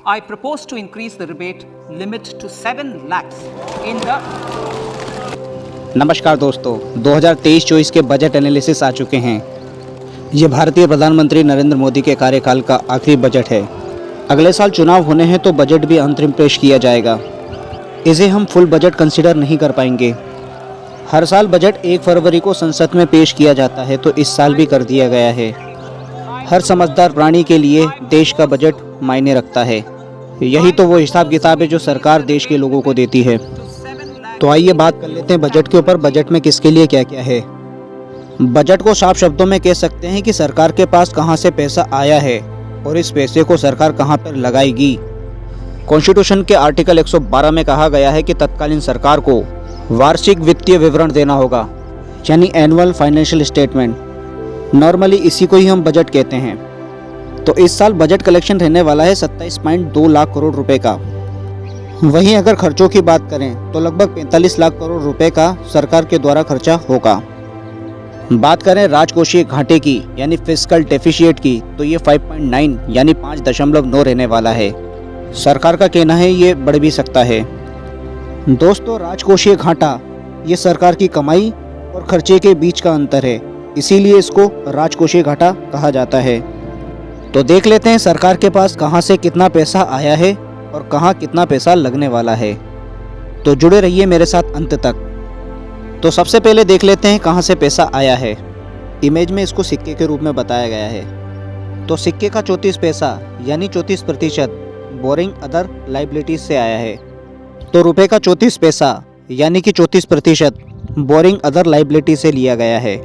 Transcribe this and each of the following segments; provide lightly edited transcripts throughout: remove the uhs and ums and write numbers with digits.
I propose to increase the rebate limit to 7 lakhs in the नमस्कार दोस्तों, 2023-24 के budget analysis आ चुके हैं। ये भारतीय प्रधानमंत्री नरेंद्र मोदी के कार्यकाल का आखिरी बजट है। अगले साल चुनाव होने हैं तो बजट भी अंतरिम पेश किया जाएगा। इसे हम फुल बजट कंसीडर नहीं कर पाएंगे। हर साल बजट 1 फरवरी को संसद में पेश किया जाता है, तो इस साल भी कर दिया गया है। हर समझदार प्राणी के लिए देश का बजट मायने रखता है। यही तो वो हिसाब किताब है जो सरकार देश के लोगों को देती है। तो आइए बात कर लेते हैं बजट के ऊपर। बजट में किसके लिए क्या क्या है। बजट को साफ शब्दों में कह सकते हैं कि सरकार के पास कहां से पैसा आया है और इस पैसे को सरकार कहां पर लगाएगी। कॉन्स्टिट्यूशन के आर्टिकल 112 में कहा गया है कि तत्कालीन सरकार को वार्षिक वित्तीय विवरण देना होगा, यानी एनुअल फाइनेंशियल स्टेटमेंट। नॉर्मली इसी को ही हम बजट कहते हैं। तो इस साल बजट कलेक्शन रहने वाला है 27.2 लाख करोड़ रुपए का। वहीं अगर खर्चों की बात करें तो लगभग 45 लाख करोड़ रुपए का सरकार के द्वारा खर्चा होगा। बात करें राजकोषीय घाटे की यानी फिस्कल डेफिशिएट की, तो ये 5.9 यानी 5.9 रहने वाला है। सरकार का कहना है ये बढ़ भी सकता है। दोस्तों, राजकोषीय घाटा ये सरकार की कमाई और खर्चे के बीच का अंतर है, इसीलिए इसको राजकोषीय घाटा कहा जाता है। तो देख लेते हैं सरकार के पास कहां से कितना पैसा आया है और कहां कितना पैसा लगने वाला है। तो जुड़े रहिए मेरे साथ अंत तक। तो सबसे पहले देख लेते हैं कहां से पैसा आया है। इमेज में इसको सिक्के के रूप में बताया गया है। तो सिक्के का 34 पैसा यानी 34% बोरिंग अदर लाइबिलिटीज से आया है। तो रुपए का 34 पैसा यानी कि 34% बोरिंग अदर लाइबिलिटी से लिया गया है,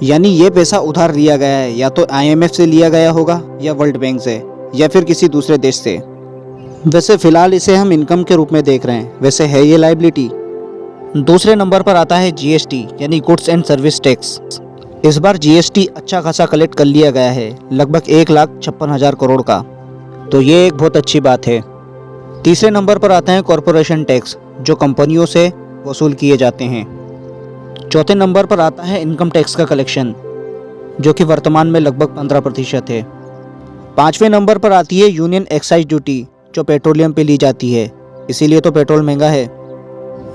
यानी ये पैसा उधार लिया गया है, या तो IMF से लिया गया होगा या वर्ल्ड बैंक से या फिर किसी दूसरे देश से। वैसे फिलहाल इसे हम इनकम के रूप में देख रहे हैं, वैसे है ये लाइबिलिटी। दूसरे नंबर पर आता है GST यानी गुड्स एंड सर्विस टैक्स। इस बार GST अच्छा खासा कलेक्ट कर लिया गया है, लगभग 1,56,000 करोड़ का। तो ये एक बहुत अच्छी बात है। तीसरे नंबर पर आता है कॉरपोरेशन टैक्स, जो कंपनियों से वसूल किए जाते हैं। चौथे नंबर पर आता है इनकम टैक्स का कलेक्शन, जो कि वर्तमान में लगभग 15% है। पाँचवें नंबर पर आती है यूनियन एक्साइज ड्यूटी, जो पेट्रोलियम पे ली जाती है, इसीलिए तो पेट्रोल महंगा है।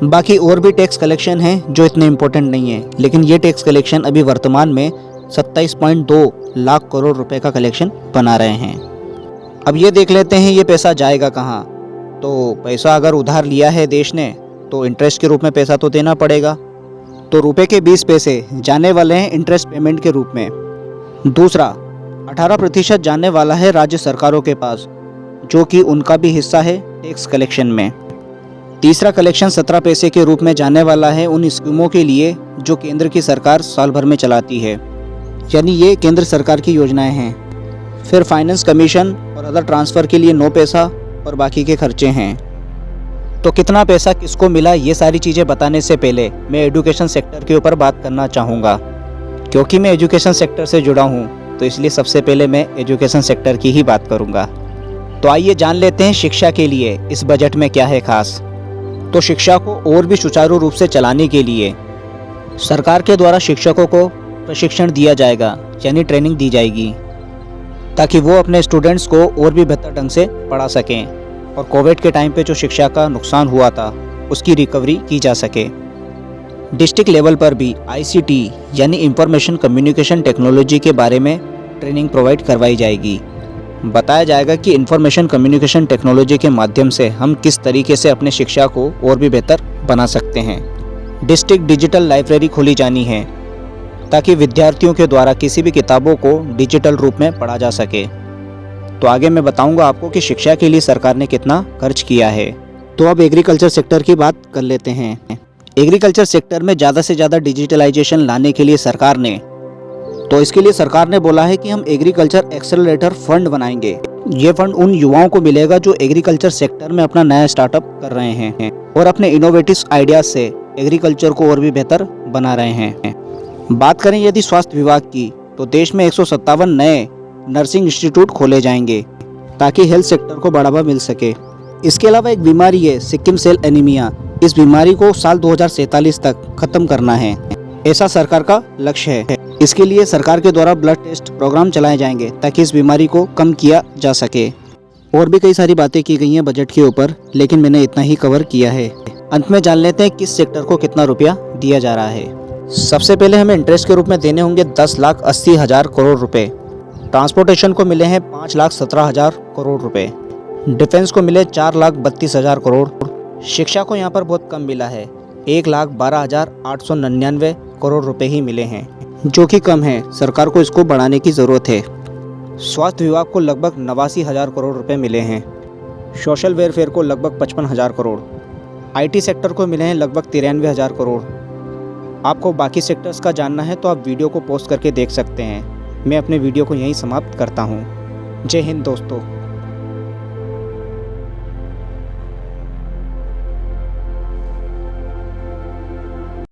बाकी और भी टैक्स कलेक्शन हैं जो इतने इम्पोर्टेंट नहीं है, लेकिन ये टैक्स कलेक्शन अभी वर्तमान में 27.2 लाख करोड़ रुपए का कलेक्शन बना रहे हैं। अब ये देख लेते हैं ये पैसा जाएगा कहाँ। तो पैसा अगर उधार लिया है देश ने तो इंटरेस्ट के रूप में पैसा तो देना पड़ेगा। तो रुपए के 20 पैसे जाने वाले हैं इंटरेस्ट पेमेंट के रूप में। दूसरा 18% जाने वाला है राज्य सरकारों के पास, जो कि उनका भी हिस्सा है टैक्स कलेक्शन में। तीसरा कलेक्शन 17 पैसे के रूप में जाने वाला है उन स्कीमों के लिए जो केंद्र की सरकार साल भर में चलाती है, यानी ये केंद्र सरकार की योजनाएं हैं। फिर फाइनेंस कमीशन और अदर ट्रांसफ़र के लिए 9 पैसा और बाकी के खर्चे हैं। तो कितना पैसा किसको मिला, ये सारी चीज़ें बताने से पहले मैं एजुकेशन सेक्टर के ऊपर बात करना चाहूँगा, क्योंकि मैं एजुकेशन सेक्टर से जुड़ा हूँ, तो इसलिए सबसे पहले मैं एजुकेशन सेक्टर की ही बात करूँगा। तो आइए जान लेते हैं शिक्षा के लिए इस बजट में क्या है खास। तो शिक्षा को और भी सुचारू रूप से चलाने के लिए सरकार के द्वारा शिक्षकों को प्रशिक्षण दिया जाएगा, यानी ट्रेनिंग दी जाएगी, ताकि वो अपने स्टूडेंट्स को और भी बेहतर ढंग से पढ़ा सकें और कोविड के टाइम पे जो शिक्षा का नुकसान हुआ था उसकी रिकवरी की जा सके। डिस्ट्रिक्ट लेवल पर भी ICT यानी इंफॉर्मेशन कम्युनिकेशन टेक्नोलॉजी के बारे में ट्रेनिंग प्रोवाइड करवाई जाएगी। बताया जाएगा कि इंफॉर्मेशन कम्युनिकेशन टेक्नोलॉजी के माध्यम से हम किस तरीके से अपने शिक्षा को और भी बेहतर बना सकते हैं। डिस्ट्रिक्ट डिजिटल लाइब्रेरी खोली जानी है, ताकि विद्यार्थियों के द्वारा किसी भी किताबों को डिजिटल रूप में पढ़ा जा सके। तो आगे मैं बताऊंगा आपको कि शिक्षा के लिए सरकार ने कितना खर्च किया है। तो अब एग्रीकल्चर सेक्टर की बात कर लेते हैं। एग्रीकल्चर सेक्टर में ज़्यादा से ज़्यादा डिजिटलाइजेशन लाने के लिए सरकार ने बोला है कि हम एग्रीकल्चर एक्सेलरेटर फंड बनाएंगे। ये फंड उन युवाओं को मिलेगा जो एग्रीकल्चर सेक्टर में अपना नया स्टार्टअप कर रहे हैं और अपने इनोवेटिव आइडियाज से एग्रीकल्चर को और भी बेहतर बना रहे हैं। बात करें यदि स्वास्थ्य विभाग की, तो देश में 157 नए नर्सिंग इंस्टीट्यूट खोले जाएंगे, ताकि हेल्थ सेक्टर को बढ़ावा मिल सके। इसके अलावा एक बीमारी है सिक्किम सेल एनीमिया। इस बीमारी को साल 2047 तक खत्म करना है, ऐसा सरकार का लक्ष्य है। इसके लिए सरकार के द्वारा ब्लड टेस्ट प्रोग्राम चलाए जाएंगे, ताकि इस बीमारी को कम किया जा सके। और भी कई सारी बातें की गई हैं बजट के ऊपर, लेकिन मैंने इतना ही कवर किया है। अंत में जान लेते हैं किस सेक्टर को कितना रुपया दिया जा रहा है। सबसे पहले हमें इंटरेस्ट के रूप में देने होंगे 10,80,000 करोड़ रुपए। ट्रांसपोर्टेशन को मिले हैं 5,17,000 करोड़ रुपए। डिफेंस को मिले 4,32,000 करोड़। शिक्षा को यहाँ पर बहुत कम मिला है, 1,12,899 करोड़ रुपए ही मिले हैं, जो कि कम है। सरकार को इसको बढ़ाने की ज़रूरत है। स्वास्थ्य विभाग को लगभग 89,000 करोड़ रुपए मिले हैं। सोशल वेलफेयर को लगभग 55,000 करोड़। IT सेक्टर को मिले हैं लगभग 93,000 करोड़। आपको बाकी सेक्टर्स का जानना है तो आप वीडियो को पॉज करके देख सकते हैं। मैं अपने वीडियो को यहीं समाप्त करता हूँ। जय हिंद दोस्तों।